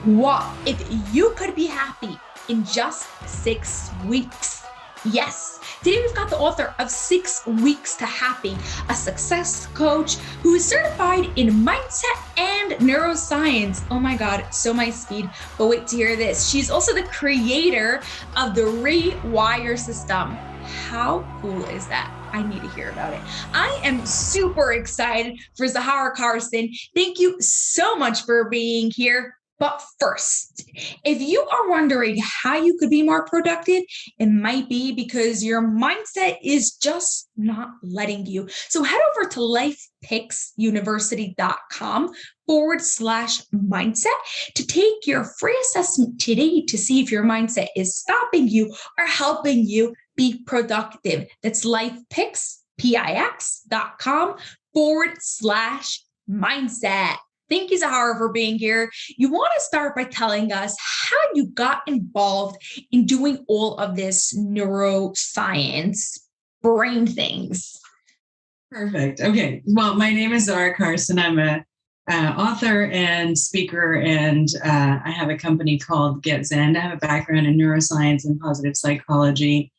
What if you could be happy in just 6 weeks? Yes, today we've got the author of 6 Weeks to Happy, a success coach who is certified in mindset and neuroscience. Oh my God, so my speed. But wait to hear this. She's also the creator of the Rewire System. How cool is that? I need to hear about it. I am super excited for Zahra Karsan. Thank you so much for being here. But first, if you are wondering how you could be more productive, it might be because your mindset is just not letting you. So head over to lifepicksuniversity.com/mindset to take your free assessment today to see if your mindset is stopping you or helping you be productive. That's lifepicks.com/mindset. Thank you, Zahra, for being here. You want to start by telling us how you got involved in doing all of this neuroscience brain things. Perfect. Okay. Well, my name is Zahra Karsan. I'm a author and speaker, and I have a company called GetZENd. I have a background in neuroscience and positive psychology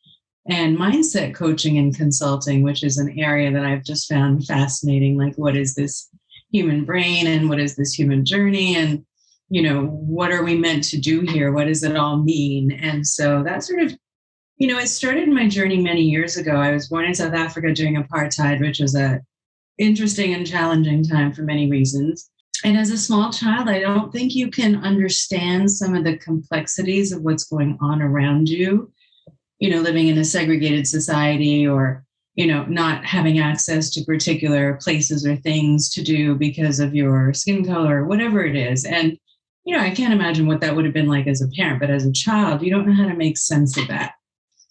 and mindset coaching and consulting, which is an area that I've just found fascinating. Like, what is this human brain and what is this human journey, and what are we meant to do here? What does it all mean? And so that sort of, it started my journey many years ago. I was born in South Africa during apartheid, which was a interesting and challenging time for many reasons. And as a small child, I don't think you can understand some of the complexities of what's going on around you, living in a segregated society, or not having access to particular places or things to do because of your skin color or whatever it is. And, I can't imagine what that would have been like as a parent, but as a child, you don't know how to make sense of that.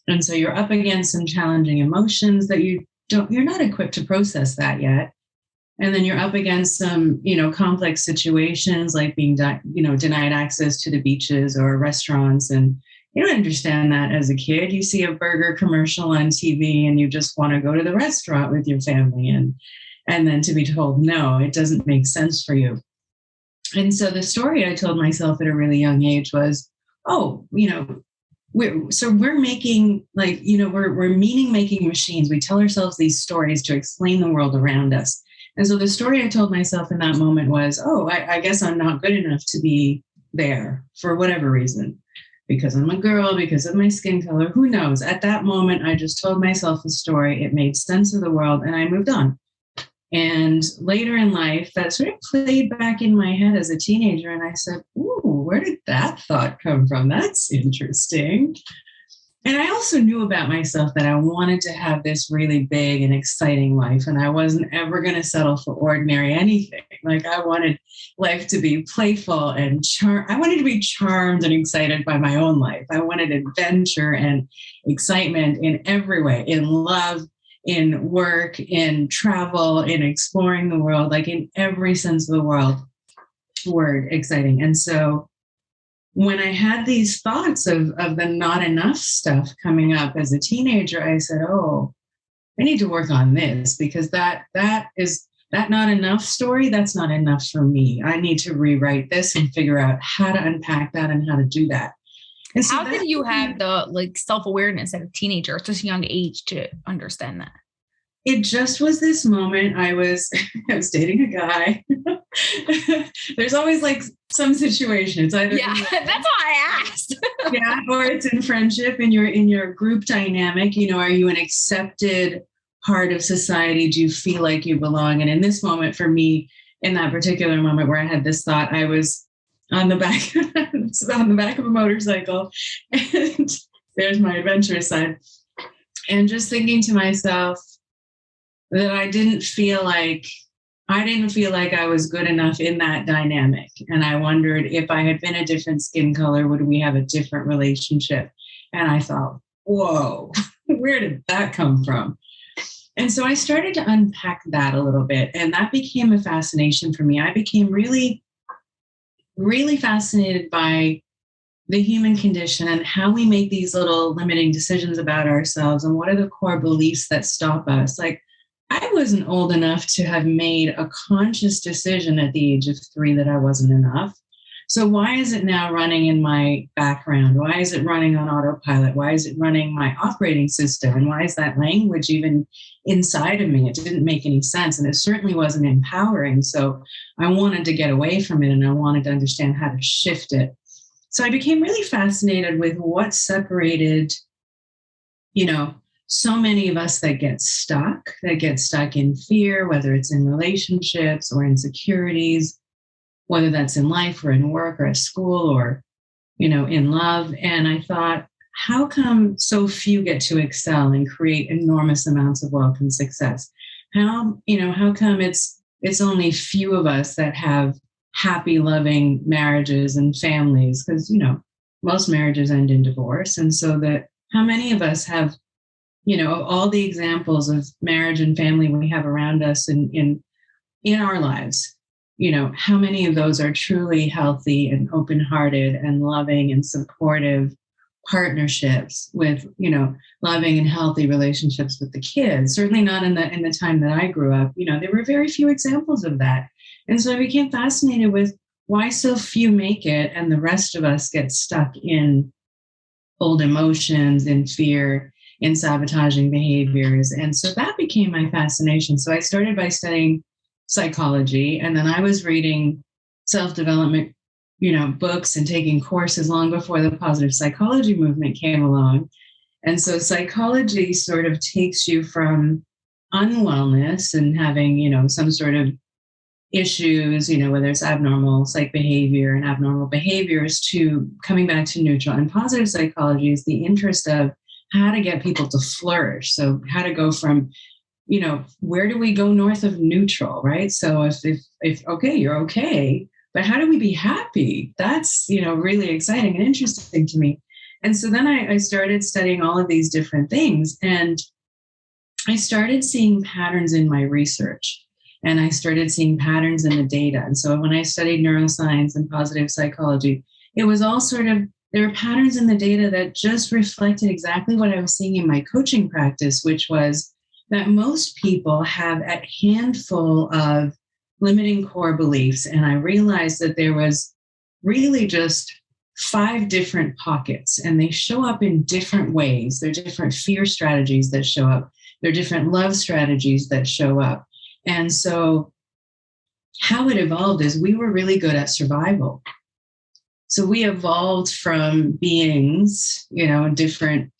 And so you're up against some challenging emotions that you're not equipped to process that yet. And then you're up against some, complex situations like being, denied access to the beaches or restaurants. And you don't understand that as a kid. You see a burger commercial on TV and you just want to go to the restaurant with your family, and then to be told, no, it doesn't make sense for you. And so the story I told myself at a really young age was, we're making we're meaning making machines. We tell ourselves these stories to explain the world around us. And so the story I told myself in that moment was, I guess I'm not good enough to be there for whatever reason. Because I'm a girl, because of my skin color, who knows? At that moment, I just told myself a story. It made sense of the world, and I moved on. And later in life, that sort of played back in my head as a teenager, and I said, ooh, where did that thought come from? That's interesting. And I also knew about myself that I wanted to have this really big and exciting life, and I wasn't ever going to settle for ordinary anything. Like, I wanted life to be playful and I wanted to be charmed and excited by my own life. I wanted adventure and excitement in every way, in love, in work, in travel, in exploring the world, like in every sense of the word exciting. And so when I had these thoughts of the not enough stuff coming up as a teenager, I said, I need to work on this, because that not enough story, that's not enough for me. I need to rewrite this and figure out how to unpack that and how to do that. And so how did you have the self-awareness at a teenager at such a young age to understand that? It just was this moment. I was dating a guy. There's always some situation. It's either that's why I asked. Or it's in friendship, and you're in your group dynamic. Are you an accepted part of society? Do you feel like you belong? And in this moment, for me, in that particular moment where I had this thought, I was on the back of a motorcycle, and there's my adventurous side, and just thinking to myself that I didn't feel like I was good enough in that dynamic. And I wondered, if I had been a different skin color, would we have a different relationship? And I thought, whoa, where did that come from? And so I started to unpack that a little bit, and that became a fascination for me. I became really, really fascinated by the human condition and how we make these little limiting decisions about ourselves, and what are the core beliefs that stop us. Like, I wasn't old enough to have made a conscious decision at the age of 3 that I wasn't enough. So why is it now running in my background? Why is it running on autopilot? Why is it running my operating system? And why is that language even inside of me? It didn't make any sense. And it certainly wasn't empowering. So I wanted to get away from it, and I wanted to understand how to shift it. So I became really fascinated with what separated, so many of us that get stuck in fear, whether it's in relationships or insecurities, whether that's in life or in work or at school or, in love. And I thought, how come so few get to excel and create enormous amounts of wealth and success? How come it's only few of us that have happy, loving marriages and families? Because, most marriages end in divorce. And so how many of us have, all the examples of marriage and family we have around us in our lives, how many of those are truly healthy and open-hearted and loving and supportive partnerships with, loving and healthy relationships with the kids? Certainly not in the time that I grew up. There were very few examples of that. And so I became fascinated with why so few make it and the rest of us get stuck in old emotions, in fear, in sabotaging behaviors. And so that became my fascination. So I started by studying psychology, and then I was reading self-development, books and taking courses long before the positive psychology movement came along. And so psychology sort of takes you from unwellness and having, some sort of issues, whether it's abnormal psych behavior and abnormal behaviors, to coming back to neutral. And positive psychology is the interest of how to get people to flourish. So how to go from, where do we go north of neutral, right? So if okay, you're okay, but how do we be happy? That's, really exciting and interesting to me. And so then I started studying all of these different things, and I started seeing patterns in my research, and I started seeing patterns in the data. And so when I studied neuroscience and positive psychology, it was all there were patterns in the data that just reflected exactly what I was seeing in my coaching practice, which was that most people have a handful of limiting core beliefs. And I realized that there was really just 5 different pockets, and they show up in different ways. There are different fear strategies that show up. There are different love strategies that show up. And so how it evolved is we were really good at survival. So we evolved from beings, different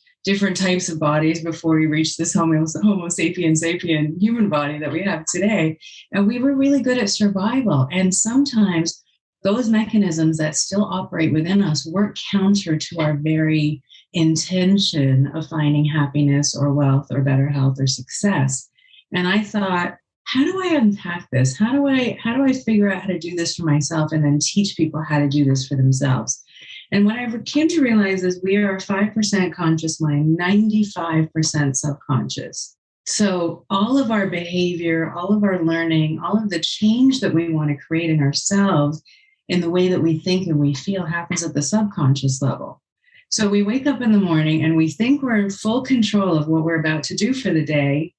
types of bodies before we reached this Homo sapiens sapien human body that we have today. And we were really good at survival. And sometimes those mechanisms that still operate within us work counter to our very intention of finding happiness or wealth or better health or success. And I thought, how do I unpack this? How do I figure out how to do this for myself and then teach people how to do this for themselves? And what I came to realize is we are a 5% conscious mind, 95% subconscious. So all of our behavior, all of our learning, all of the change that we want to create in ourselves in the way that we think and we feel happens at the subconscious level. So we wake up in the morning and we think we're in full control of what we're about to do for the day,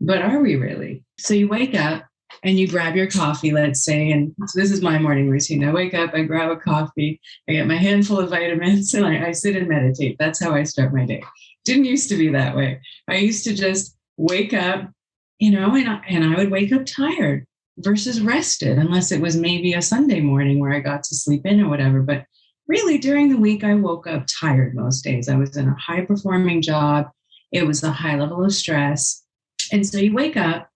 but are we really? So you wake up and you grab your coffee, let's say, and so this is my morning routine. I wake up, I grab a coffee, I get my handful of vitamins, and I sit and meditate. That's how I start my day. Didn't used to be that way. I used to just wake up, and I would wake up tired versus rested, unless it was maybe a Sunday morning where I got to sleep in or whatever. But really, during the week, I woke up tired most days. I was in a high-performing job. It was a high level of stress. And so you wake up,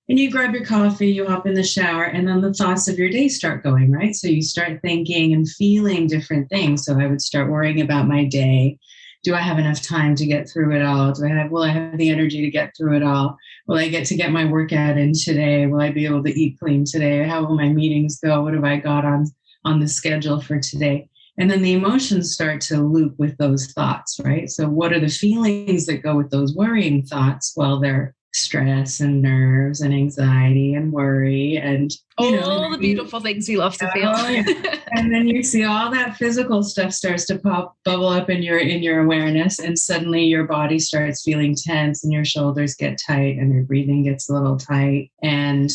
and you grab your coffee, you hop in the shower, and then the thoughts of your day start going, right? So you start thinking and feeling different things. So I would start worrying about my day. Do I have enough time to get through it all? Will I have the energy to get through it all? Will I get to get my workout in today? Will I be able to eat clean today? How will my meetings go? What have I got on the schedule for today? And then the emotions start to loop with those thoughts, right? So what are the feelings that go with those worrying thoughts? Well, they're stress and nerves and anxiety and worry and all the beautiful things we love to feel. And then you see all that physical stuff starts to bubble up in your awareness, and suddenly your body starts feeling tense and your shoulders get tight and your breathing gets a little tight. And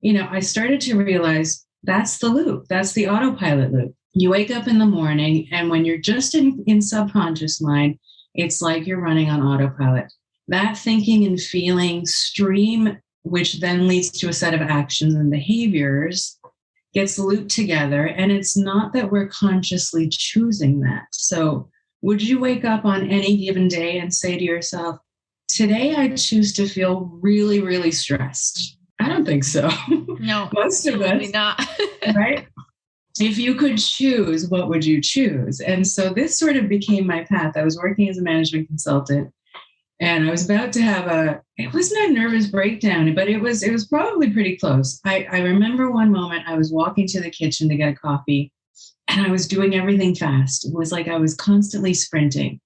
I started to realize That's the loop. That's the autopilot loop. You wake up in the morning, and when you're just in subconscious mind, it's like you're running on autopilot. That thinking and feeling stream, which then leads to a set of actions and behaviors, gets looped together. And it's not that we're consciously choosing that. So would you wake up on any given day and say to yourself, today I choose to feel really, really stressed? I don't think so. No, most of us, not. right? If you could choose, what would you choose? And so this sort of became my path. I was working as a management consultant, and I was about to have it wasn't a nervous breakdown, but it was probably pretty close. I remember one moment I was walking to the kitchen to get a coffee, and I was doing everything fast. It was like I was constantly sprinting.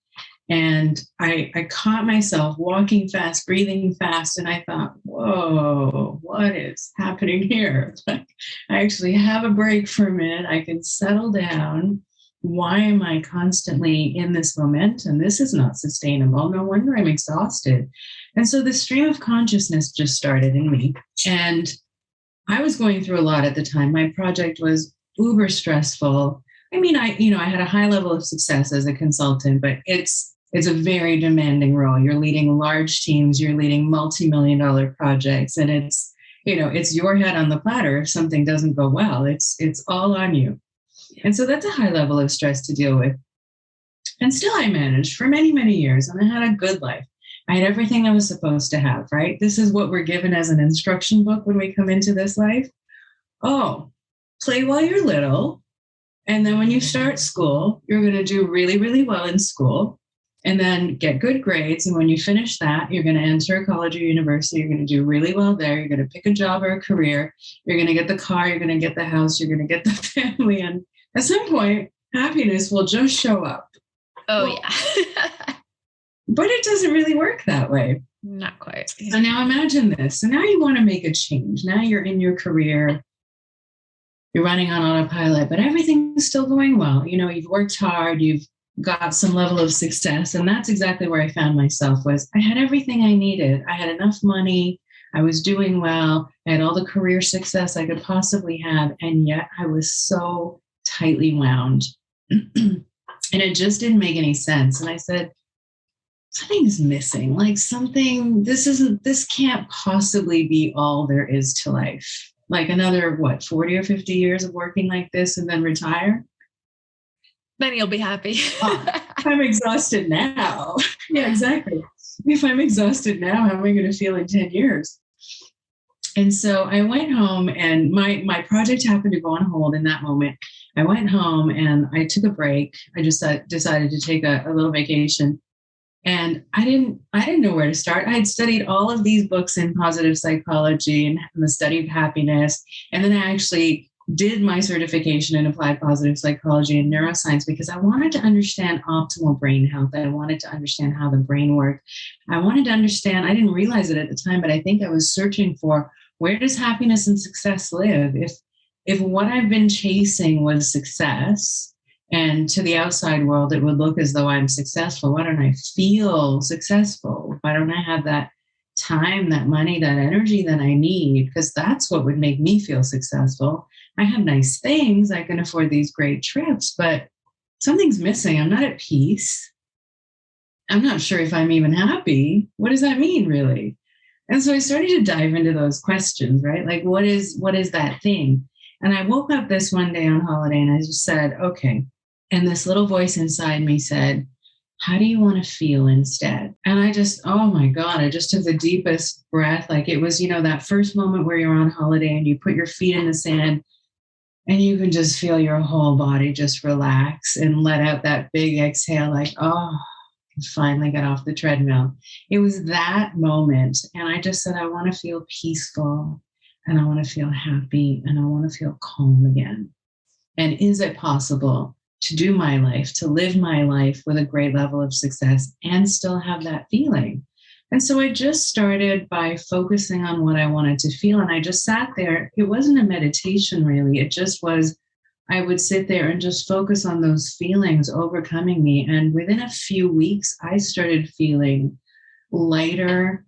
And I caught myself walking fast, breathing fast, and I thought, whoa, what is happening here? Like, I actually have a break for a minute. I can settle down. Why am I constantly in this momentum? This is not sustainable. No wonder I'm exhausted. And so the stream of consciousness just started in me. And I was going through a lot at the time. My project was uber stressful. I mean, I had a high level of success as a consultant, but it's a very demanding role. You're leading large teams, you're leading multi-million-dollar projects, and it's your head on the platter if something doesn't go well. It's all on you. And so that's a high level of stress to deal with. And still I managed for many, many years, and I had a good life. I had everything I was supposed to have, right? This is what we're given as an instruction book when we come into this life. Oh, play while you're little. And then when you start school, you're going to do really, really well in school. And then get good grades. And when you finish that, you're going to enter a college or university. You're going to do really well there. You're going to pick a job or a career. You're going to get the car. You're going to get the house. You're going to get the family. And at some point, happiness will just show up. Oh, yeah. But it doesn't really work that way. Not quite. So now imagine this. So now you want to make a change. Now you're in your career. You're running on autopilot, but everything's still going well. You've worked hard. You've got some level of success. And that's exactly where I found myself. Was I had everything I needed. I had enough money. I was doing well. I had all the career success I could possibly have. And yet I was so tightly wound. And it just didn't make any sense. And I said, something's missing. Like this can't possibly be all there is to life. Like another, 40 or 50 years of working like this and then retire? Then you'll be happy. I'm exhausted now. Yeah, exactly. If I'm exhausted now, how am I going to feel in 10 years? And so I went home, and my project happened to go on hold in that moment. I went home and I took a break. I just decided to take a little vacation. And I didn't know where to start. I had studied all of these books in positive psychology and the study of happiness. And then I actually did my certification in applied positive psychology and neuroscience because I wanted to understand optimal brain health. I wanted to understand how the brain worked. I wanted to understand, I didn't realize it at the time, but I think I was searching for, where does happiness and success live? If what I've been chasing was success, and to the outside world, it would look as though I'm successful, why don't I feel successful? Why don't I have that time, that money, that energy that I need? Because that's what would make me feel successful. I have nice things. I can afford these great trips, but something's missing. I'm not at peace. I'm not sure if I'm even happy. What does that mean, really? And so I started to dive into those questions, right? Like, what is that thing? And I woke up this one day on holiday and I just said, okay. And this little voice inside me said, how do you want to feel instead? And I just, oh my God, I just took the deepest breath. Like it was, that first moment where you're on holiday and you put your feet in the sand and you can just feel your whole body just relax and let out that big exhale, like, oh, I finally got off the treadmill. It was that moment. And I just said, I want to feel peaceful and I want to feel happy and I want to feel calm again. And is it possible to do my life, to live my life with a great level of success and still have that feeling? And so I just started by focusing on what I wanted to feel. And I just sat there. It wasn't a meditation, really. It just was, I would sit there and just focus on those feelings overcoming me. And within a few weeks, I started feeling lighter,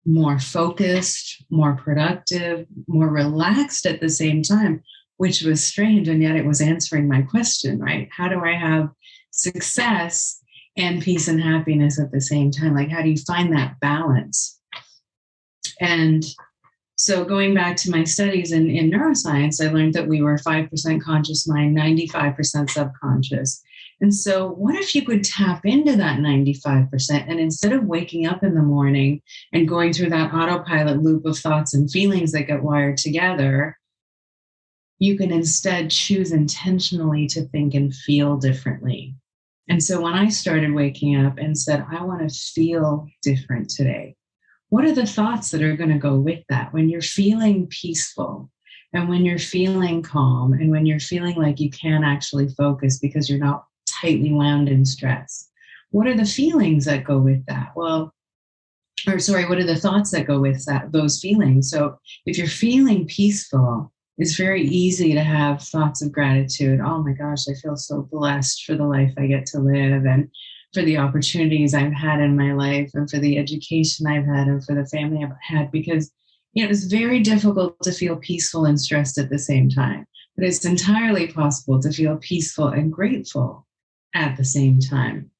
more focused, more productive, more relaxed at the same time, which was strange. And yet it was answering my question, right? How do I have success and peace and happiness at the same time? Like, how do you find that balance? And so going back to my studies in neuroscience, I learned that we were 5% conscious mind, 95% subconscious. And so what if you could tap into that 95% and instead of waking up in the morning and going through that autopilot loop of thoughts and feelings that get wired together, you can instead choose intentionally to think and feel differently. And so when I started waking up and said, I want to feel different today, what are the thoughts that are going to go with that? When you're feeling peaceful and when you're feeling calm and when you're feeling like you can actually focus because you're not tightly wound in stress, what are the feelings that go with that? What are the thoughts that go with that, those feelings? So if you're feeling peaceful, it's very easy to have thoughts of gratitude. Oh my gosh, I feel so blessed for the life I get to live and for the opportunities I've had in my life and for the education I've had and for the family I've had, because, it's very difficult to feel peaceful and stressed at the same time, but it's entirely possible to feel peaceful and grateful at the same time.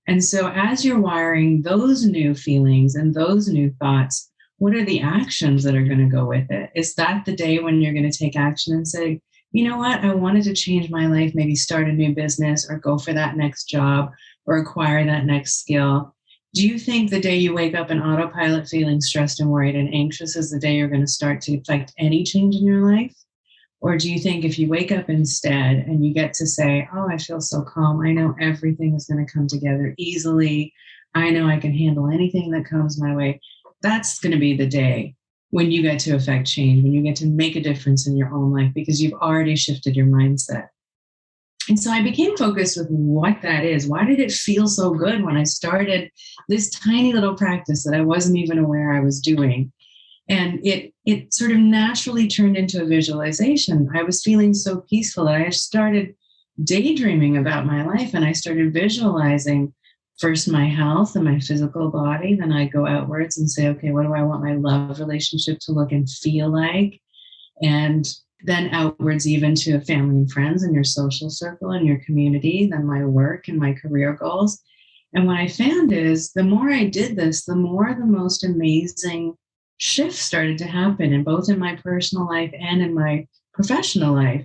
And so as you're wiring those new feelings and those new thoughts, what are the actions that are going to go with it? Is that the day when you're going to take action and say, you know what, I wanted to change my life, maybe start a new business or go for that next job or acquire that next skill? Do you think the day you wake up in autopilot feeling stressed and worried and anxious is the day you're going to start to affect any change in your life? Or do you think if you wake up instead and you get to say, oh, I feel so calm, I know everything is going to come together easily, I know I can handle anything that comes my way, that's going to be the day when you get to affect change, when you get to make a difference in your own life because you've already shifted your mindset. And so I became focused with what that is. Why did it feel so good when I started this tiny little practice that I wasn't even aware I was doing? And it sort of naturally turned into a visualization. I was feeling so peaceful that I started daydreaming about my life and I started visualizing first my health and my physical body. Then I go outwards and say, okay, what do I want my love relationship to look and feel like? And then outwards even to family and friends and your social circle and your community, then my work and my career goals. And what I found is the more I did this, the more the most amazing shifts started to happen in both in my personal life and in my professional life.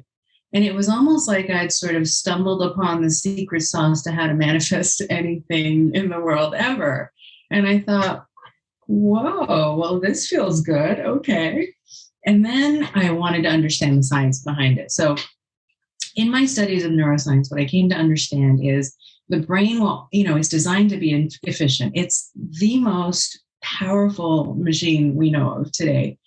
And it was almost like I'd sort of stumbled upon the secret sauce to how to manifest anything in the world ever. And I thought, whoa, well, this feels good. Okay. And then I wanted to understand the science behind it. So in my studies of neuroscience, what I came to understand is the brain, is designed to be efficient. It's the most powerful machine we know of today.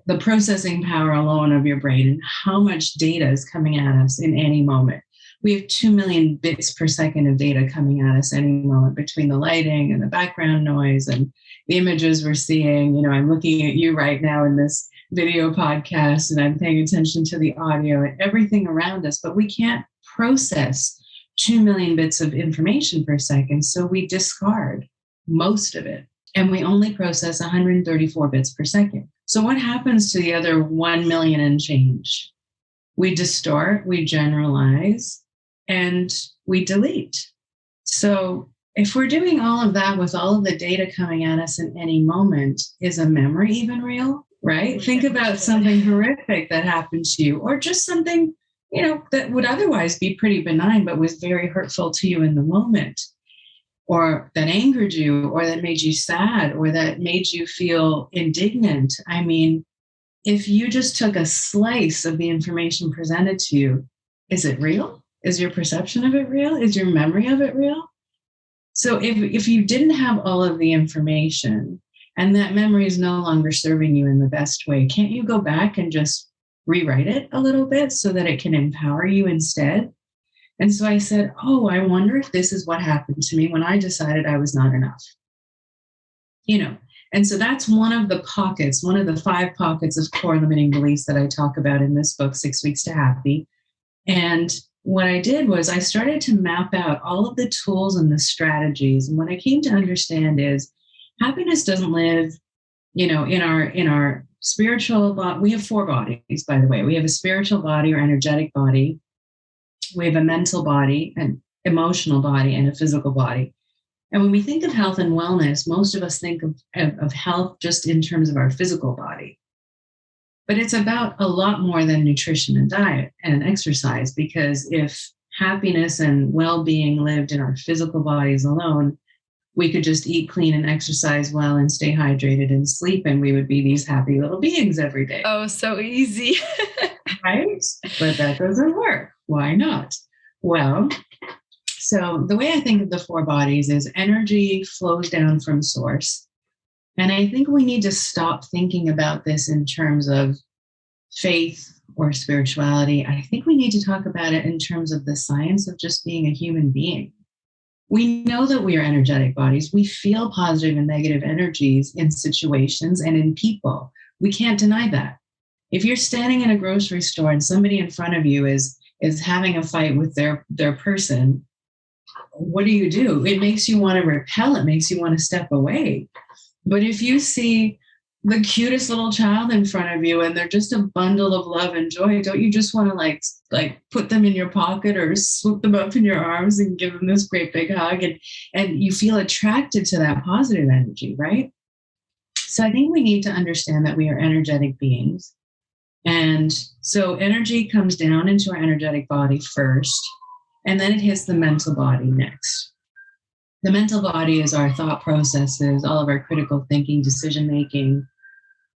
The processing power alone of your brain and how much data is coming at us in any moment. We have 2 million bits per second of data coming at us any moment between the lighting and the background noise and the images we're seeing. I'm looking at you right now in this video podcast and I'm paying attention to the audio and everything around us, but we can't process 2 million bits of information per second. So we discard most of it and we only process 134 bits per second. So what happens to the other 1 million and change? We distort, we generalize, and we delete. So if we're doing all of that with all of the data coming at us in any moment, is a memory even real? Right? Think about something horrific that happened to you, or just something, that would otherwise be pretty benign, but was very hurtful to you in the moment, or that angered you, or that made you sad, or that made you feel indignant. I mean, if you just took a slice of the information presented to you, is it real? Is your perception of it real? Is your memory of it real? So if you didn't have all of the information, and that memory is no longer serving you in the best way, can't you go back and just rewrite it a little bit so that it can empower you instead? And so I said, oh, I wonder if this is what happened to me when I decided I was not enough. And so that's one of the 5 pockets of core limiting beliefs that I talk about in this book, 6 Weeks to Happy. And what I did was I started to map out all of the tools and the strategies. And what I came to understand is happiness doesn't live in our spiritual body, we have 4 bodies, by the way. We have a spiritual body or energetic body. We have a mental body, an emotional body, and a physical body. And when we think of health and wellness, most of us think of health just in terms of our physical body. But it's about a lot more than nutrition and diet and exercise, because if happiness and well-being lived in our physical bodies alone, we could just eat clean and exercise well and stay hydrated and sleep, and we would be these happy little beings every day. Oh, so easy. Right? But that doesn't work. Why not? Well, so the way I think of the 4 bodies is energy flows down from source. And I think we need to stop thinking about this in terms of faith or spirituality. I think we need to talk about it in terms of the science of just being a human being. We know that we are energetic bodies. We feel positive and negative energies in situations and in people. We can't deny that. If you're standing in a grocery store and somebody in front of you is having a fight with their person, what do? It makes you want to repel. It makes you want to step away. But if you see the cutest little child in front of you and they're just a bundle of love and joy, don't you just want to like put them in your pocket or swoop them up in your arms and give them this great big hug, and you feel attracted to that positive energy, right? So I think we need to understand that we are energetic beings. And so energy comes down into our energetic body first, and then it hits the mental body next. The mental body is our thought processes, all of our critical thinking, decision making.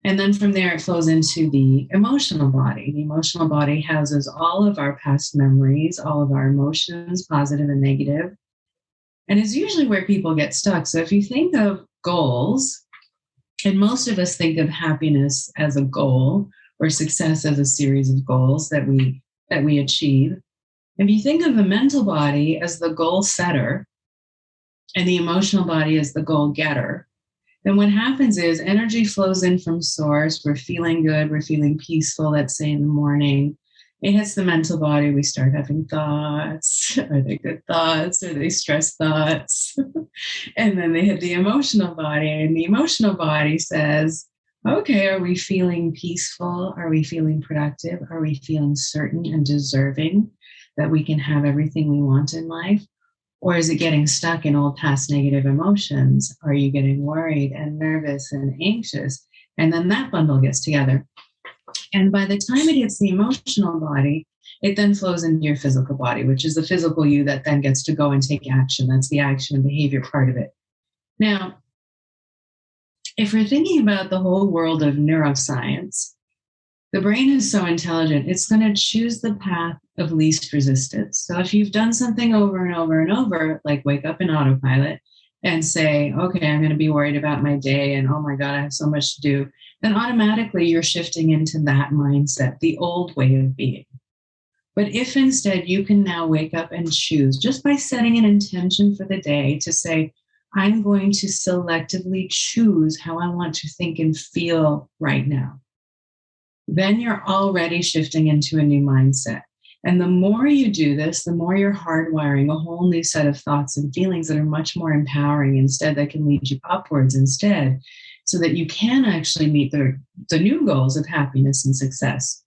And then from there, it flows into the emotional body. The emotional body houses all of our past memories, all of our emotions, positive and negative. And it's usually where people get stuck. So if you think of goals, and most of us think of happiness as a goal or success as a series of goals that we achieve. If you think of the mental body as the goal setter, and the emotional body is the goal getter, then what happens is energy flows in from source. We're feeling good. We're feeling peaceful, let's say in the morning. It hits the mental body. We start having thoughts. Are they good thoughts? Are they stress thoughts? And then they hit the emotional body. And the emotional body says, okay, are we feeling peaceful? Are we feeling productive? Are we feeling certain and deserving that we can have everything we want in life? Or is it getting stuck in old past negative emotions? Are you getting worried and nervous and anxious? And then that bundle gets together. And by the time it hits the emotional body, it then flows into your physical body, which is the physical you that then gets to go and take action. That's the action and behavior part of it. Now, if we're thinking about the whole world of neuroscience, the brain is so intelligent, it's going to choose the path of least resistance. So if you've done something over and over and over, like wake up in autopilot and say, okay, I'm going to be worried about my day and oh my God, I have so much to do, then automatically you're shifting into that mindset, the old way of being. But if instead you can now wake up and choose, just by setting an intention for the day to say, I'm going to selectively choose how I want to think and feel right now, then you're already shifting into a new mindset. And the more you do this, the more you're hardwiring a whole new set of thoughts and feelings that are much more empowering instead, that can lead you upwards instead, so that you can actually meet the new goals of happiness and success.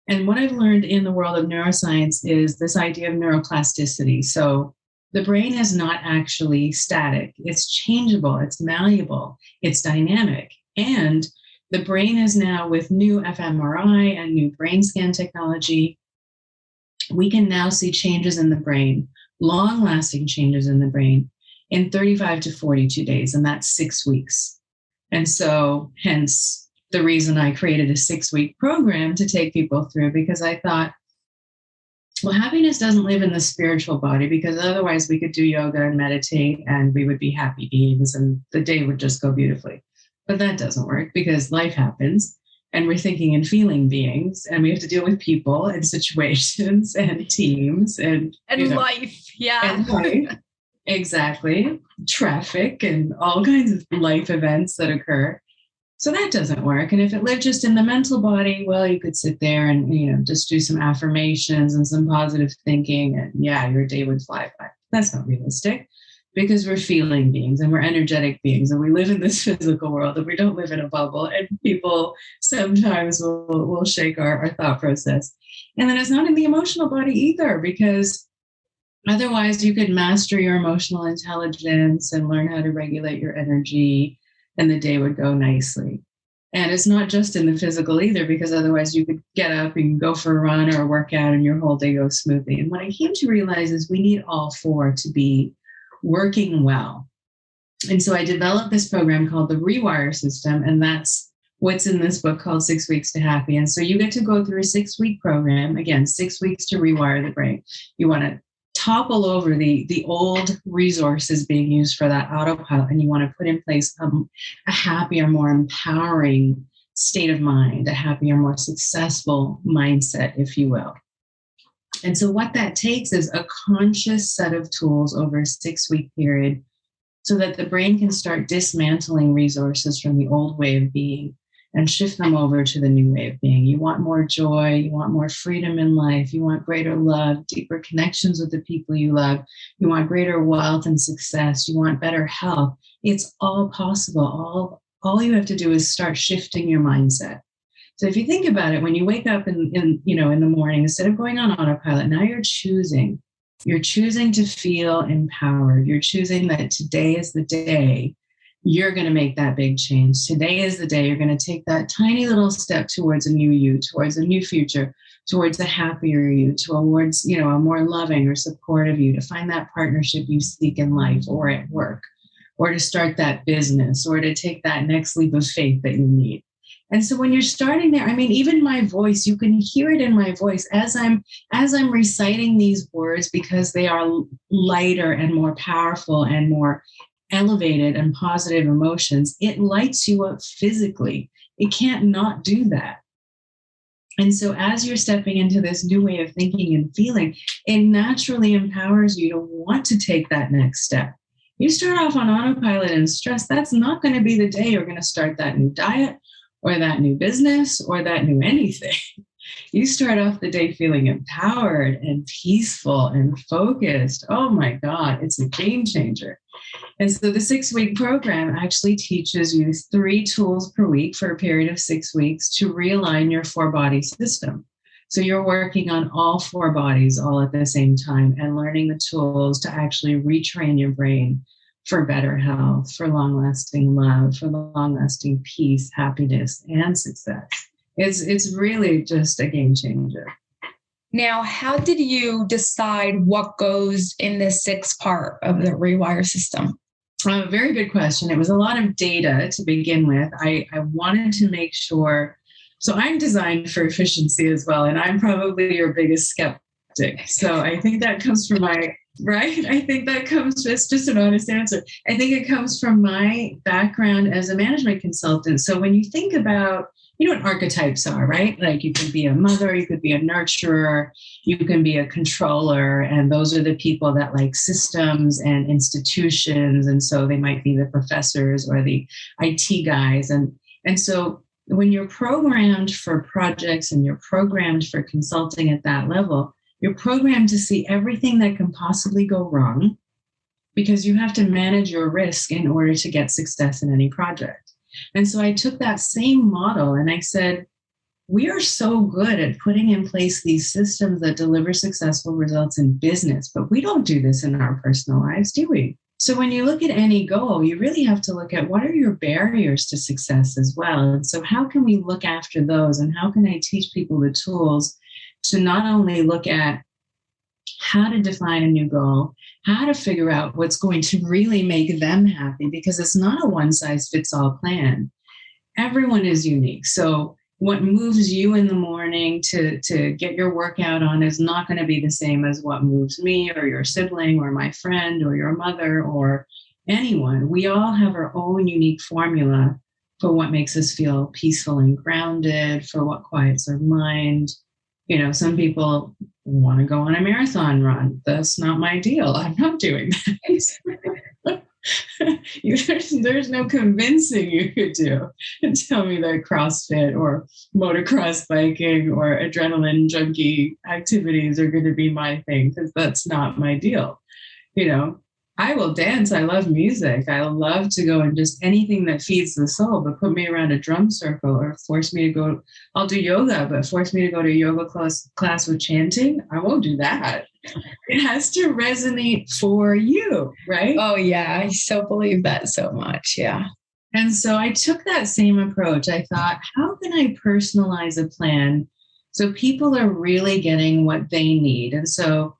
And what I've learned in the world of neuroscience is this idea of neuroplasticity. So the brain is not actually static. It's changeable, it's malleable, it's dynamic. And the brain is now, with new fMRI and new brain scan technology, we can now see changes in the brain, long-lasting changes in the brain, in 35 to 42 days, and that's 6 weeks. And so, hence, the reason I created a 6-week program to take people through, because I thought, well, happiness doesn't live in the spiritual body, because otherwise we could do yoga and meditate and we would be happy beings and the day would just go beautifully. But that doesn't work, because life happens and we're thinking and feeling beings, and we have to deal with people and situations and teams and life. Yeah. And life. Exactly. Traffic and all kinds of life events that occur. So that doesn't work. And if it lived just in the mental body, well, you could sit there and, just do some affirmations and some positive thinking, and yeah, your day would fly by. That's not realistic. because we're feeling beings and we're energetic beings and we live in this physical world and we don't live in a bubble, and people sometimes will shake our thought process. And then it's not in the emotional body either, because otherwise you could master your emotional intelligence and learn how to regulate your energy, and the day would go nicely. And it's not just in the physical either, because otherwise you could get up and go for a run or a workout and your whole day goes smoothly. And what I came to realize is we need all four to be working well. And so I developed this program called the Rewire System, and that's what's in this book called 6 Weeks to Happy. And so you get to go through a 6-week program, again, 6 weeks to rewire the brain. You want to topple over the old resources being used for that autopilot, and you want to put in place a happier, more empowering state of mind, a happier, more successful mindset, if you will. And so what that takes is a conscious set of tools over a 6-week period so that the brain can start dismantling resources from the old way of being and shift them over to the new way of being. You want more joy, you want more freedom in life, you want greater love, deeper connections with the people you love, you want greater wealth and success, you want better health. It's all possible. All you have to do is start shifting your mindset. So if you think about it, when you wake up in the morning, instead of going on autopilot, now you're choosing to feel empowered. You're choosing that today is the day you're going to make that big change. Today is the day you're going to take that tiny little step towards a new you, towards a new future, towards a happier you, towards, a more loving or supportive you, to find that partnership you seek in life or at work, or to start that business, or to take that next leap of faith that you need. And so when you're starting there, even my voice, you can hear it in my voice as I'm reciting these words, because they are lighter and more powerful and more elevated and positive emotions. It lights you up physically. It can't not do that. And so as you're stepping into this new way of thinking and feeling, it naturally empowers you to want to take that next step. You start off on autopilot and stress, that's not going to be the day you're going to start that new diet or that new business or that new anything. You start off the day feeling empowered and peaceful and focused. Oh my God, it's a game changer. And so the 6-week program actually teaches you 3 tools per week for a period of 6 weeks to realign your 4-body system. So you're working on all 4 bodies all at the same time and learning the tools to actually retrain your brain for better health, for long-lasting love, for long-lasting peace, happiness, and success. It's really just a game changer. Now, how did you decide what goes in this 6th part of the Rewire System? Very good question. It was a lot of data to begin with. I wanted to make sure. So I'm designed for efficiency as well, and I'm probably your biggest skeptic. So I think that comes from right? I think that comes, it's just an honest answer. I think it comes from my background as a management consultant. So when you think about, what archetypes are, right? Like you could be a mother, you could be a nurturer, you can be a controller, and those are the people that like systems and institutions. And so they might be the professors or the IT guys. And so when you're programmed for projects and you're programmed for consulting at that level, you're programmed to see everything that can possibly go wrong, because you have to manage your risk in order to get success in any project. And so I took that same model and I said, we are so good at putting in place these systems that deliver successful results in business, but we don't do this in our personal lives, do we? So when you look at any goal, you really have to look at what are your barriers to success as well. And so how can we look after those, and how can I teach people the tools to not only look at how to define a new goal, how to figure out what's going to really make them happy, because it's not a one-size-fits-all plan. Everyone is unique. So what moves you in the morning to get your workout on is not going to be the same as what moves me or your sibling or my friend or your mother or anyone. We all have our own unique formula for what makes us feel peaceful and grounded, for what quiets our mind. Some people want to go on a marathon run. That's not my deal. I'm not doing that. There's no convincing you could do and tell me that CrossFit or motocross biking or adrenaline junkie activities are going to be my thing, because that's not my deal. I will dance. I love music. I love to go and just anything that feeds the soul, but put me around a drum circle or force me to go. I'll do yoga, but force me to go to a yoga class with chanting. I won't do that. It has to resonate for you, right? Oh, yeah. I so believe that so much. Yeah. And so I took that same approach. I thought, how can I personalize a plan so people are really getting what they need? And so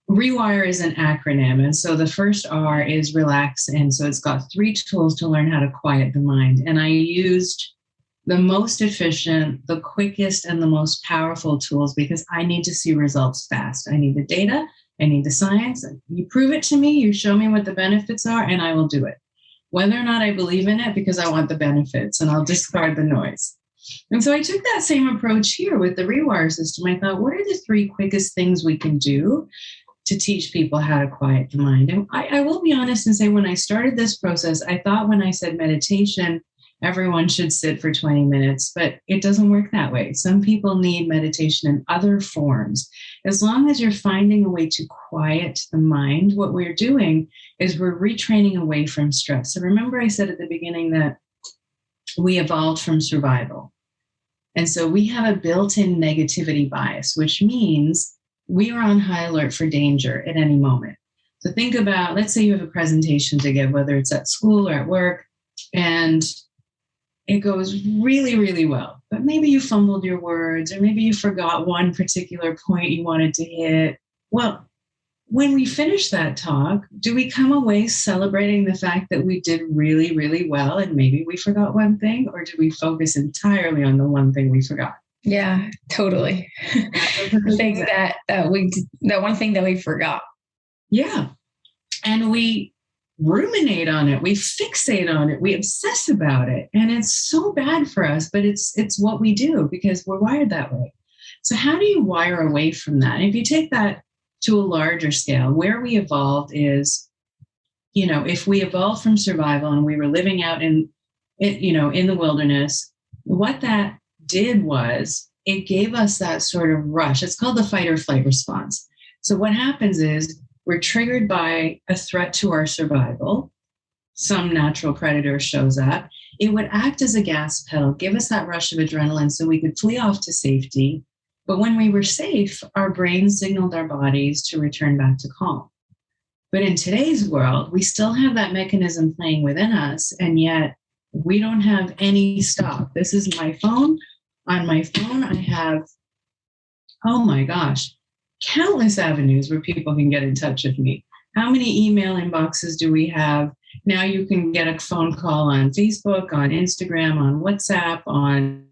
Rewire is an acronym. And so the first R is relax. And so it's got 3 tools to learn how to quiet the mind. And I used the most efficient, the quickest, and the most powerful tools because I need to see results fast. I need the data. I need the science. You prove it to me. You show me what the benefits are, and I will do it. Whether or not I believe in it, because I want the benefits, and I'll discard the noise. And so I took that same approach here with the Rewire system. I thought, what are the 3 quickest things we can do to teach people how to quiet the mind? And I will be honest and say, when I started this process, I thought when I said meditation, everyone should sit for 20 minutes, but it doesn't work that way. Some people need meditation in other forms. As long as you're finding a way to quiet the mind, what we're doing is we're retraining away from stress. So remember I said at the beginning that we evolved from survival. And so we have a built-in negativity bias, which means we are on high alert for danger at any moment. So think about, let's say you have a presentation to give, whether it's at school or at work, and it goes really, really well. But maybe you fumbled your words, or maybe you forgot one particular point you wanted to hit. Well, when we finish that talk, do we come away celebrating the fact that we did really, really well and maybe we forgot one thing, or do we focus entirely on the one thing we forgot? Yeah, totally. The thing that one thing that we forgot. Yeah. And we ruminate on it, we fixate on it, we obsess about it. And it's so bad for us, but it's what we do because we're wired that way. So how do you wire away from that? And if you take that to a larger scale, where we evolved is, if we evolved from survival and we were living out in the wilderness, what that did was it gave us that sort of rush. It's called the fight or flight response. So what happens is we're triggered by a threat to our survival. Some natural predator shows up. It would act as a gas pedal, give us that rush of adrenaline so we could flee off to safety. But when we were safe, our brains signaled our bodies to return back to calm. But in today's world, we still have that mechanism playing within us, and yet we don't have any stop. This is my phone. On my phone, I have, oh my gosh, countless avenues where people can get in touch with me. How many email inboxes do we have? Now you can get a phone call on Facebook, on Instagram, on WhatsApp, on,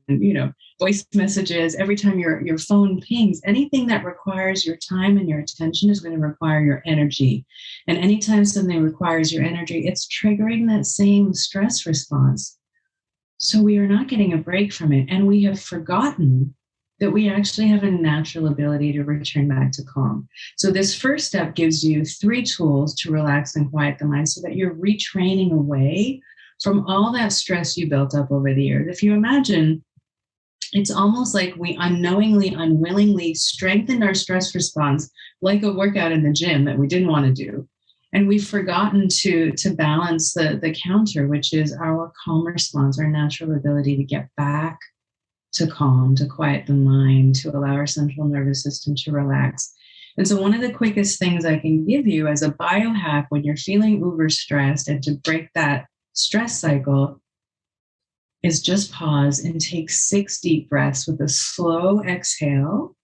voice messages. Every time your phone pings, anything that requires your time and your attention is going to require your energy. And anytime something requires your energy, it's triggering that same stress response. So we are not getting a break from it. And we have forgotten that we actually have a natural ability to return back to calm. So this first step gives you 3 tools to relax and quiet the mind so that you're retraining away from all that stress you built up over the years. If you imagine, it's almost like we unknowingly, unwillingly strengthened our stress response like a workout in the gym that we didn't want to do. And we've forgotten to balance the counter, which is our calm response, our natural ability to get back to calm, to quiet the mind, to allow our central nervous system to relax. And so one of the quickest things I can give you as a biohack when you're feeling uber stressed and to break that stress cycle is just pause and take 6 deep breaths with a slow exhale.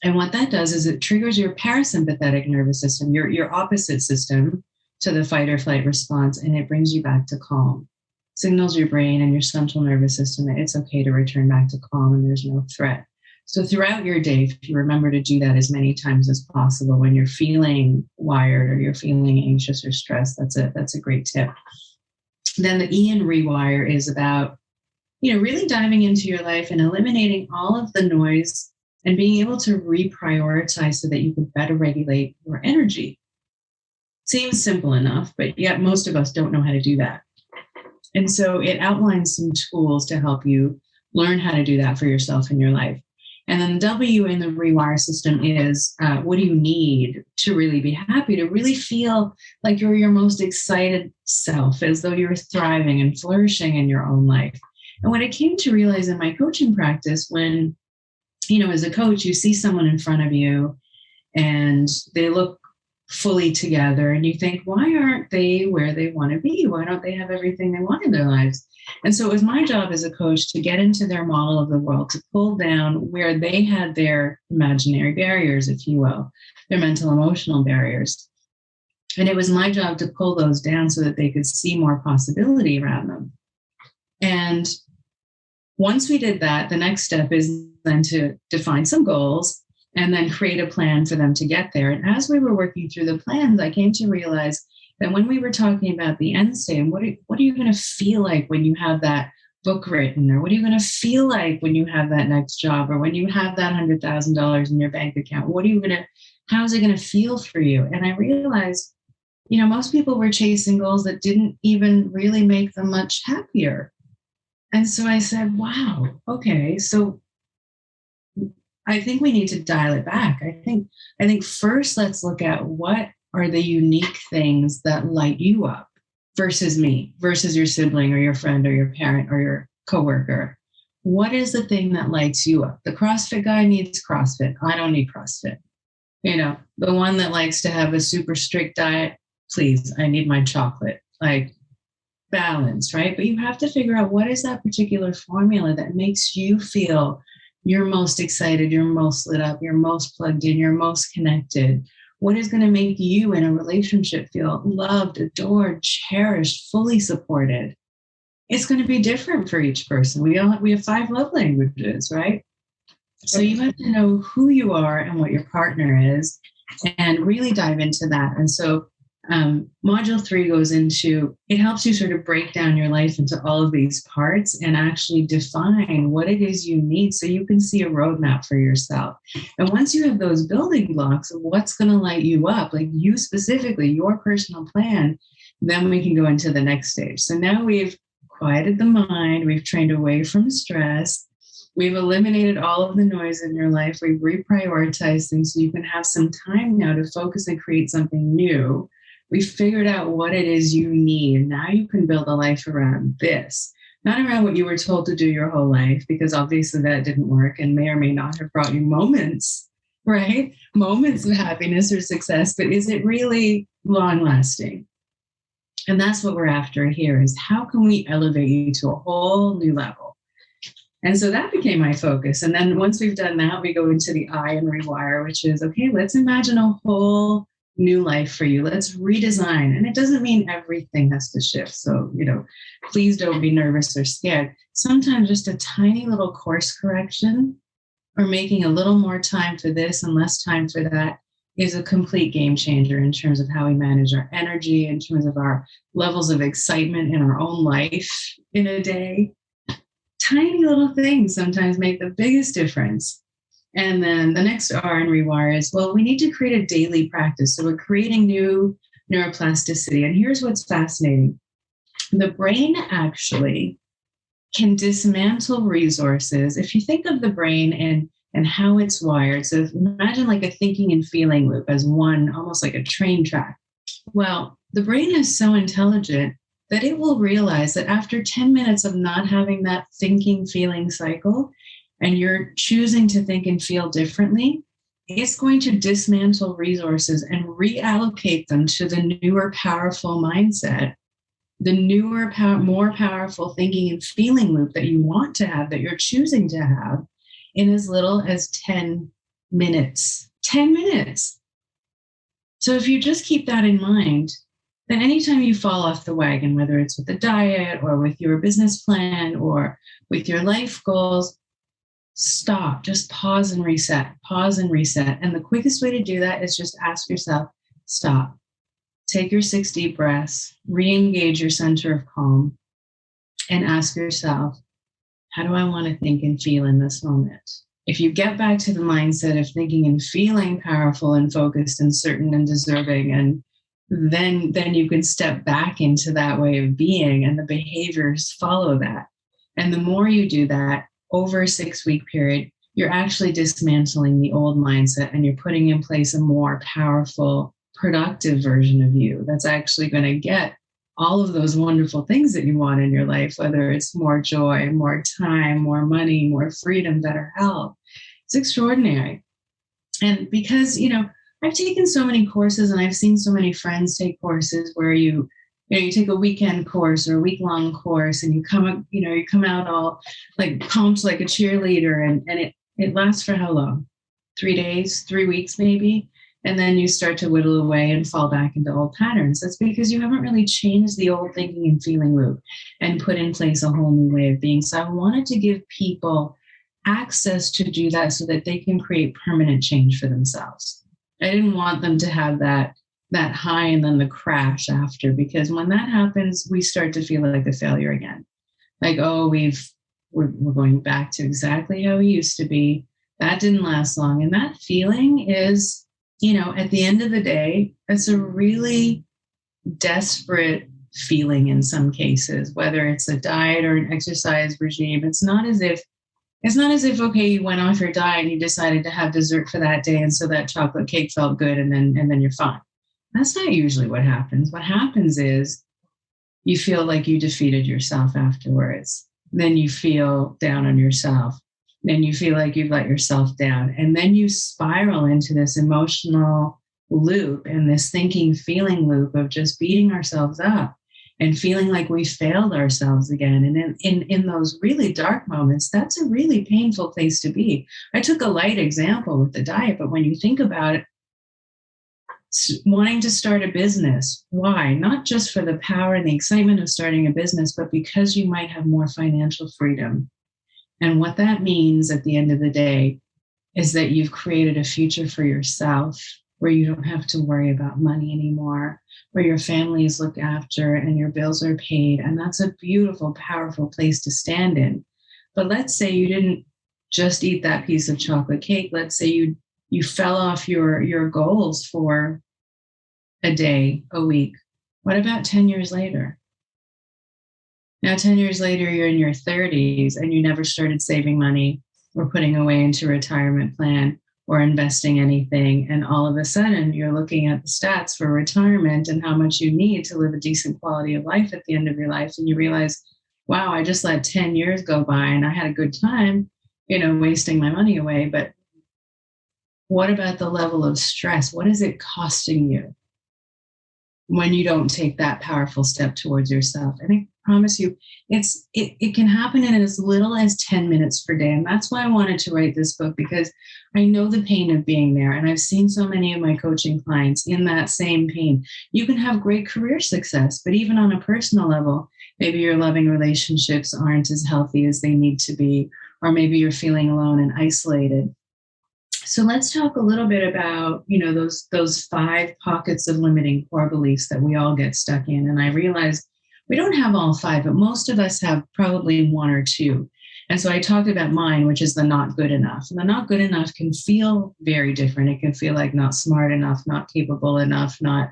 And what that does is it triggers your parasympathetic nervous system, your opposite system to the fight or flight response, and it brings you back to calm. Signals your brain and your central nervous system that it's okay to return back to calm and there's no threat. So throughout your day, if you remember to do that as many times as possible when you're feeling wired or you're feeling anxious or stressed, that's a great tip. Then the E in Rewire is about, really diving into your life and eliminating all of the noise and being able to reprioritize so that you can better regulate your energy. Seems simple enough, but yet most of us don't know how to do that. And so it outlines some tools to help you learn how to do that for yourself in your life. And then W in the Rewire system is what do you need to really be happy, to really feel like you're your most excited self, as though you're thriving and flourishing in your own life. And what I came to realize in my coaching practice, when, as a coach, you see someone in front of you and they look fully together and you think, why aren't they where they want to be? Why don't they have everything they want in their lives? And so it was my job as a coach to get into their model of the world, to pull down where they had their imaginary barriers, if you will, their mental emotional barriers. And it was my job to pull those down so that they could see more possibility around them. And once we did that, the next step is then to define some goals and then create a plan for them to get there. And as we were working through the plans, I came to realize that when we were talking about the end state, and what are you going to feel like when you have that book written, or what are you going to feel like when you have that next job, or when you have that $100,000 in your bank account? How's it going to feel for you? And I realized, most people were chasing goals that didn't even really make them much happier. And so I said, wow, okay, so I think we need to dial it back. I think first let's look at what are the unique things that light you up versus me, versus your sibling or your friend or your parent or your coworker. What is the thing that lights you up? The CrossFit guy needs CrossFit. I don't need CrossFit. The one that likes to have a super strict diet, please, I need my chocolate. Like, balance, right? But you have to figure out what is that particular formula that makes you feel you're most excited, you're most lit up, you're most plugged in, you're most connected. What is going to make you in a relationship feel loved, adored, cherished, fully supported? It's going to be different for each person. We have 5 love languages, right? So you have to know who you are and what your partner is and really dive into that. And so module 3 goes into, it helps you sort of break down your life into all of these parts and actually define what it is you need so you can see a roadmap for yourself. And once you have those building blocks of what's going to light you up, like you specifically, your personal plan, then we can go into the next stage. So now we've quieted the mind, we've trained away from stress, we've eliminated all of the noise in your life, we've reprioritized things so you can have some time now to focus and create something new. We figured out what it is you need. Now you can build a life around this, not around what you were told to do your whole life, because obviously that didn't work and may or may not have brought you moments, right? Moments of happiness or success, but is it really long lasting? And that's what we're after here, is how can we elevate you to a whole new level? And so that became my focus. And then once we've done that, we go into the I in Rewire, which is, okay, let's imagine a whole new life for you. Let's redesign. And it doesn't mean everything has to shift. So, please don't be nervous or scared. Sometimes just a tiny little course correction or making a little more time for this and less time for that is a complete game changer in terms of how we manage our energy, in terms of our levels of excitement in our own life in a day. Tiny little things sometimes make the biggest difference. And then the next R in Rewire is, well, we need to create a daily practice. So we're creating new neuroplasticity. And here's what's fascinating. The brain actually can dismantle resources. If you think of the brain and how it's wired, so imagine like a thinking and feeling loop as one, almost like a train track. Well, the brain is so intelligent that it will realize that after 10 minutes of not having that thinking, feeling cycle, and you're choosing to think and feel differently, it's going to dismantle resources and reallocate them to the newer, powerful mindset, the newer, more powerful thinking and feeling loop that you want to have, that you're choosing to have, in as little as 10 minutes. 10 minutes. So if you just keep that in mind, then anytime you fall off the wagon, whether it's with a diet or with your business plan or with your life goals, stop, just pause and reset, pause and reset. And the quickest way to do that is just ask yourself, stop, take your 6 deep breaths, re-engage your center of calm, and ask yourself, how do I want to think and feel in this moment? If you get back to the mindset of thinking and feeling powerful and focused and certain and deserving, and then you can step back into that way of being and the behaviors follow that. And the more you do that, over a 6-week period, you're actually dismantling the old mindset and you're putting in place a more powerful, productive version of you that's actually going to get all of those wonderful things that you want in your life, whether it's more joy, more time, more money, more freedom, better health. It's extraordinary. And because, I've taken so many courses and I've seen so many friends take courses where you take a weekend course or a week-long course and you come out all like pumped like a cheerleader and it lasts for how long? 3 days, 3 weeks maybe? And then you start to whittle away and fall back into old patterns. That's because you haven't really changed the old thinking and feeling loop and put in place a whole new way of being. So I wanted to give people access to do that so that they can create permanent change for themselves. I didn't want them to have that high and then the crash after, because when that happens, we start to feel like a failure again. Like, oh, we're going back to exactly how we used to be. That didn't last long. And that feeling is, at the end of the day, it's a really desperate feeling in some cases, whether it's a diet or an exercise regime. It's not as if, okay, you went off your diet and you decided to have dessert for that day. And so that chocolate cake felt good and then you're fine. That's not usually what happens. What happens is you feel like you defeated yourself afterwards. Then you feel down on yourself. Then you feel like you've let yourself down. And then you spiral into this emotional loop and this thinking, feeling loop of just beating ourselves up and feeling like we failed ourselves again. And in those really dark moments, that's a really painful place to be. I took a light example with the diet, but when you think about it, wanting to start a business, why? Not just for the power and the excitement of starting a business, but because you might have more financial freedom. And what that means at the end of the day is that you've created a future for yourself where you don't have to worry about money anymore, where your family is looked after and your bills are paid. And that's a beautiful, powerful place to stand in. But let's say you didn't just eat that piece of chocolate cake. Let's say you fell off your goals for a day, a week. What about 10 years later? Now, 10 years later, you're in your 30s and you never started saving money or putting away into a retirement plan or investing anything. And all of a sudden, you're looking at the stats for retirement and how much you need to live a decent quality of life at the end of your life. And you realize, wow, I just let 10 years go by and I had a good time, wasting my money away. But what about the level of stress? What is it costing you when you don't take that powerful step towards yourself? And I promise you, it can happen in as little as 10 minutes per day. And that's why I wanted to write this book, because I know the pain of being there. And I've seen so many of my coaching clients in that same pain. You can have great career success, but even on a personal level, maybe your loving relationships aren't as healthy as they need to be, or maybe you're feeling alone and isolated. So let's talk a little bit about, those 5 pockets of limiting core beliefs that we all get stuck in. And I realize we don't have all 5, but most of us have probably 1 or 2. And so I talked about mine, which is the not good enough. And the not good enough can feel very different. It can feel like not smart enough, not capable enough, not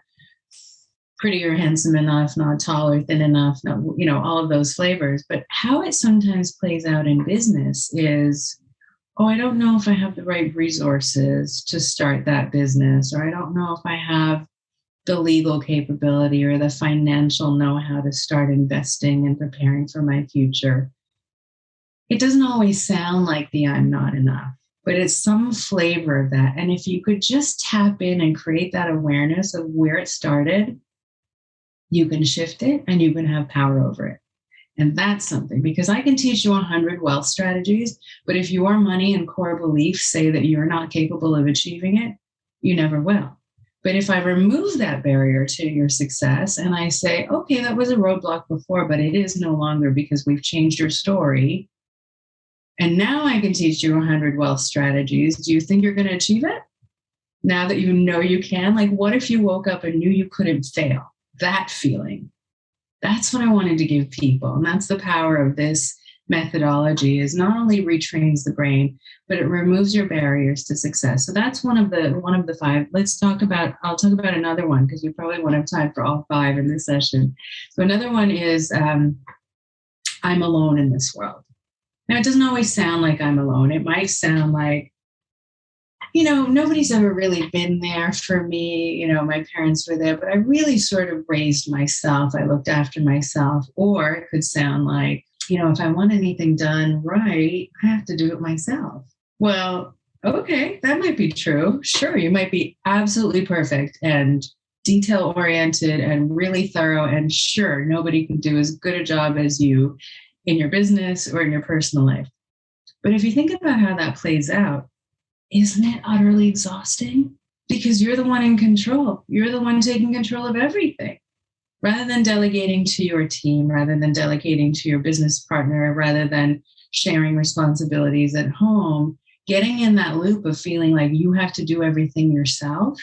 pretty or handsome enough, not tall or thin enough, not, all of those flavors. But how it sometimes plays out in business is, oh, I don't know if I have the right resources to start that business, or I don't know if I have the legal capability or the financial know-how to start investing and preparing for my future. It doesn't always sound like the I'm not enough, but it's some flavor of that. And if you could just tap in and create that awareness of where it started, you can shift it and you can have power over it. And that's something, because I can teach you 100 wealth strategies, but if your money and core beliefs say that you're not capable of achieving it, you never will. But if I remove that barrier to your success and I say, okay, that was a roadblock before, but it is no longer because we've changed your story. And now I can teach you 100 wealth strategies. Do you think you're going to achieve it? Now that you know you can? Like, what if you woke up and knew you couldn't fail? That feeling. That's what I wanted to give people. And that's the power of this methodology, is not only retrains the brain, but it removes your barriers to success. So that's one of the 5. I'll talk about another one, because we probably won't have time for all 5 in this session. So another one is, I'm alone in this world. Now, it doesn't always sound like I'm alone. It might sound like, nobody's ever really been there for me. My parents were there, but I really sort of raised myself. I looked after myself. Or it could sound like, if I want anything done right, I have to do it myself. Well, okay, that might be true. Sure, you might be absolutely perfect and detail oriented and really thorough. And sure, nobody can do as good a job as you in your business or in your personal life. But if you think about how that plays out, isn't it utterly exhausting? Because you're the one in control. You're the one taking control of everything. Rather than delegating to your team, rather than delegating to your business partner, rather than sharing responsibilities at home, getting in that loop of feeling like you have to do everything yourself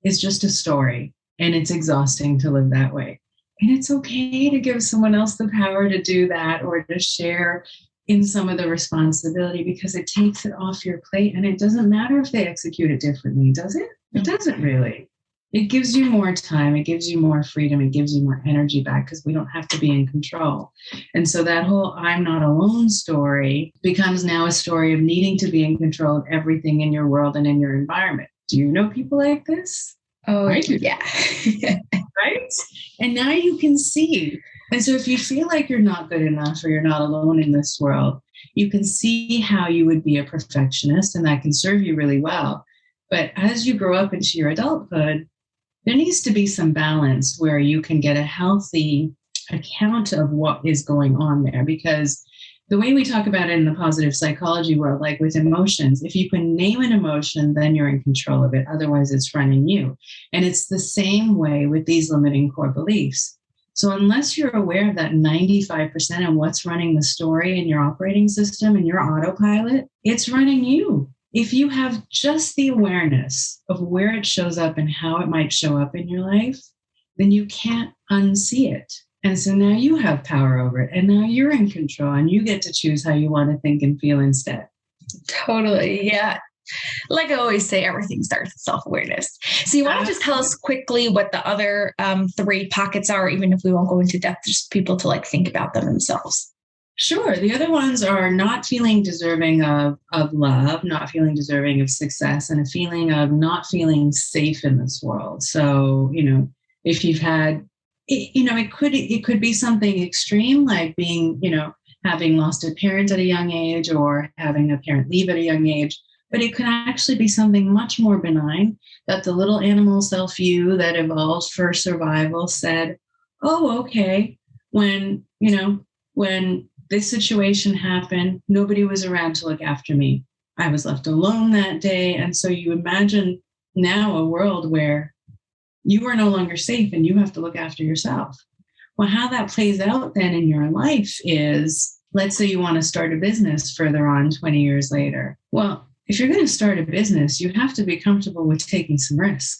is just a story. And it's exhausting to live that way. And it's okay to give someone else the power to do that or to share in some of the responsibility, because it takes it off your plate. And it doesn't matter if they execute it differently, does it? It doesn't really. It gives you more time. It gives you more freedom. It gives you more energy back because we don't have to be in control. And so that whole I'm not alone story becomes now a story of needing to be in control of everything in your world and in your environment. Do you know people like this? Oh, I do. yeah. Right? And now you can see. And so if you feel like you're not good enough or you're not alone in this world, you can see how you would be a perfectionist, and that can serve you really well. But as you grow up into your adulthood, there needs to be some balance where you can get a healthy account of what is going on there. Because the way we talk about it in the positive psychology world, like with emotions, if you can name an emotion, then you're in control of it. Otherwise, it's running you. And it's the same way with these limiting core beliefs. So unless you're aware of that 95% of what's running the story in your operating system and your autopilot, it's running you. If you have just the awareness of where it shows up and how it might show up in your life, then you can't unsee it. And so now you have power over it, and now you're in control, and you get to choose how you want to think and feel instead. Totally. Yeah. Like I always say, everything starts with self-awareness. So you want to just tell us quickly what the other 3 pockets are, even if we won't go into depth, just people to think about them themselves. Sure. The other ones are not feeling deserving of love, not feeling deserving of success, and a feeling of not feeling safe in this world. So, if you've had, it could be something extreme like being, having lost a parent at a young age or having a parent leave at a young age. But it could actually be something much more benign that the little animal self you that evolved for survival said, oh, okay, when this situation happened, nobody was around to look after me. I was left alone that day. And so you imagine now a world where you are no longer safe and you have to look after yourself. Well, how that plays out then in your life is, let's say you want to start a business further on 20 years later. Well, if you're going to start a business, you have to be comfortable with taking some risk,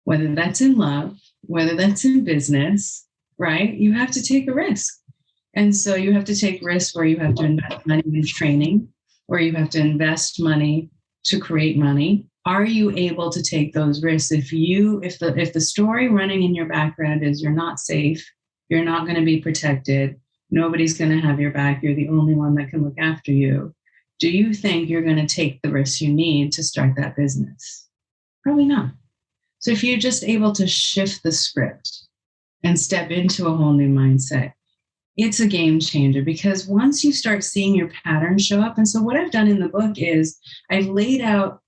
whether that's in love, whether that's in business, right? You have to take a risk. And so you have to take risks where you have to invest money in training, where you have to invest money to create money. Are you able to take those risks? If the story running in your background is you're not safe, you're not going to be protected, nobody's going to have your back, you're the only one that can look after you, do you think you're going to take the risks you need to start that business? Probably not. So if you're just able to shift the script and step into a whole new mindset, it's a game changer, because once you start seeing your patterns show up, and so what I've done in the book is I've laid out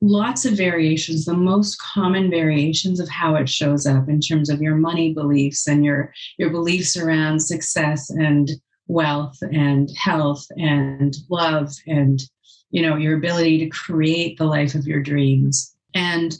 lots of variations, the most common variations of how it shows up in terms of your money beliefs and your beliefs around success and wealth and health and love and, your ability to create the life of your dreams. And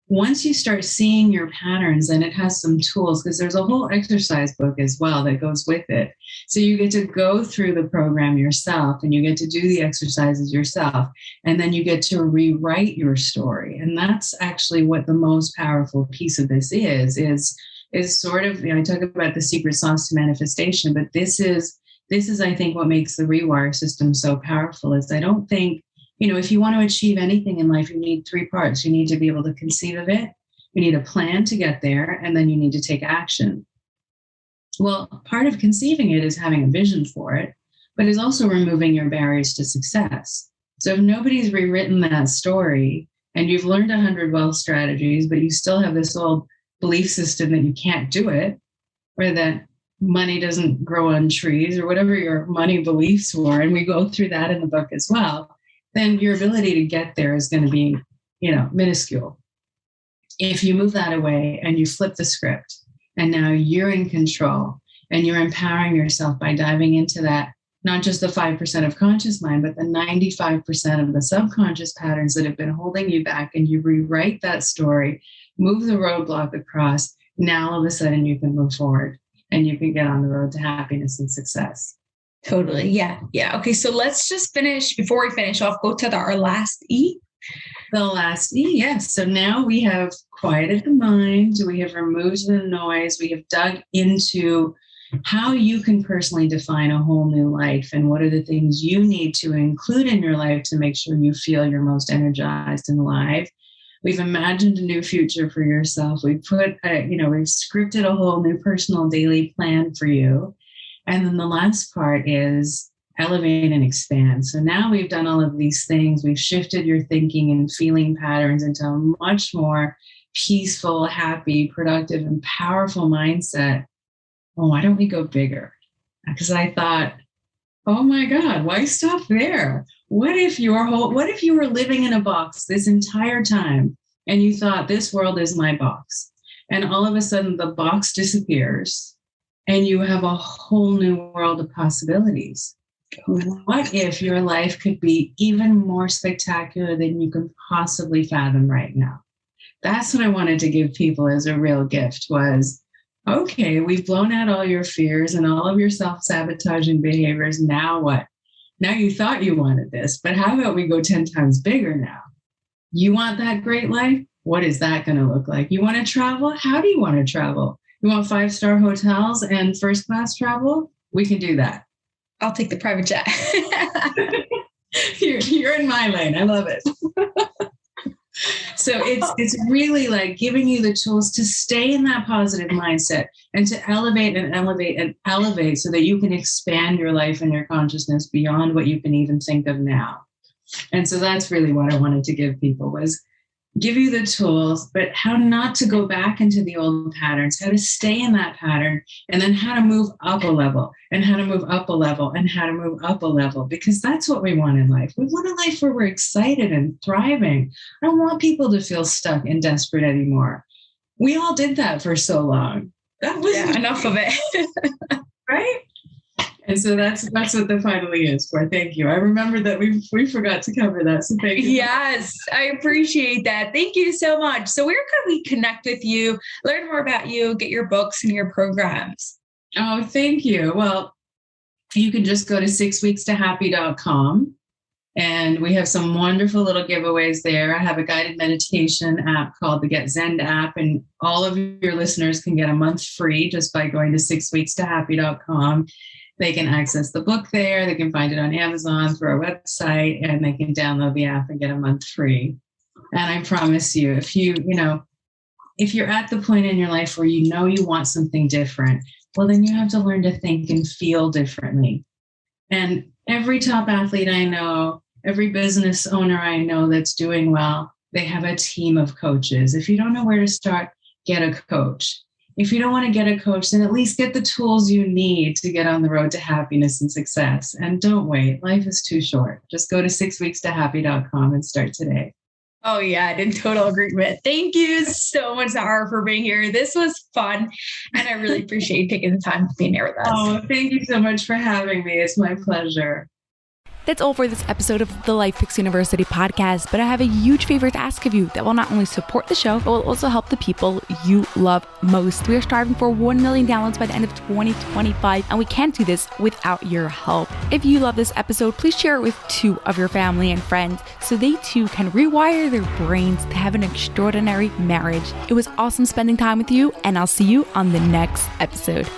once you start seeing your patterns, and it has some tools, because there's a whole exercise book as well that goes with it. So you get to go through the program yourself and you get to do the exercises yourself. And then you get to rewrite your story. And that's actually what the most powerful piece of this is sort of, I talk about the secret sauce to manifestation, but this is, I think, what makes the Rewire system so powerful is I don't think, if you want to achieve anything in life, you need 3 parts. You need to be able to conceive of it. You need a plan to get there, and then you need to take action. Well, part of conceiving it is having a vision for it. but is also removing your barriers to success. So if nobody's rewritten that story and you've learned 100 wealth strategies, but you still have this old belief system that you can't do it, or that money doesn't grow on trees, or whatever your money beliefs were, and we go through that in the book as well, then your ability to get there is going to be, minuscule. If you move that away and you flip the script, and now you're in control and you're empowering yourself by diving into that, not just the 5% of conscious mind, but the 95% of the subconscious patterns that have been holding you back, and you rewrite that story, move the roadblock across, now all of a sudden you can move forward and you can get on the road to happiness and success. Totally. Yeah. Yeah. Okay. So let's just finish, before we finish off, go to our last E. The last E, yes. So now we have quieted the mind. We have removed the noise. We have dug into how you can personally define a whole new life, and what are the things you need to include in your life to make sure you feel your most energized and alive. We've imagined a new future for yourself. We've we've scripted a whole new personal daily plan for you. And then the last part is elevate and expand. So now we've done all of these things. We've shifted your thinking and feeling patterns into a much more peaceful, happy, productive, and powerful mindset. Oh, why don't we go bigger? Because I thought, oh my God, why stop there? What if you were living in a box this entire time and you thought this world is my box, and all of a sudden the box disappears and you have a whole new world of possibilities? What if your life could be even more spectacular than you can possibly fathom right now? That's what I wanted to give people as a real gift was, okay, we've blown out all your fears and all of your self-sabotaging behaviors. Now what? Now you thought you wanted this, but how about we go 10 times bigger now? You want that great life? What is that going to look like? You want to travel? How do you want to travel? You want 5-star hotels and first-class travel? We can do that. I'll take the private jet. You're in my lane. I love it. So it's really like giving you the tools to stay in that positive mindset and to elevate and elevate and elevate so that you can expand your life and your consciousness beyond what you can even think of now. And so that's really what I wanted to give people, was give you the tools, but how not to go back into the old patterns, how to stay in that pattern, and then how to move up a level, and how to move up a level, and how to move up a level, because that's what we want in life. We want a life where we're excited and thriving. I don't want people to feel stuck and desperate anymore. We all did that for so long. That was enough of it. Right? And so that's what the finally is for. Thank you. I remember that we forgot to cover that. So thank you. Yes, I appreciate that. Thank you so much. So where can we connect with you, learn more about you, get your books and your programs? Oh, thank you. Well, you can just go to 6weekstohappy.com, and we have some wonderful little giveaways there. I have a guided meditation app called the GetZENd app, and all of your listeners can get a month free just by going to 6weekstohappy.com. They can access the book there. They can find it on Amazon through our website, and they can download the app and get a month free. And I promise you, if you're at the point in your life where you know you want something different, well, then you have to learn to think and feel differently. And every top athlete I know, every business owner I know that's doing well, they have a team of coaches. If you don't know where to start, get a coach. If you don't want to get a coach, then at least get the tools you need to get on the road to happiness and success. And don't wait. Life is too short. Just go to 6weekstohappy.com and start today. Oh, yeah, in total agreement. Thank you so much, Zahra, for being here. This was fun. And I really appreciate you taking the time to be here with us. Oh, thank you so much for having me. It's my pleasure. That's all for this episode of the Life Fix University podcast, but I have a huge favor to ask of you that will not only support the show, but will also help the people you love most. We are striving for 1 million downloads by the end of 2025, and we can't do this without your help. If you love this episode, please share it with 2 of your family and friends so they too can rewire their brains to have an extraordinary marriage. It was awesome spending time with you, and I'll see you on the next episode.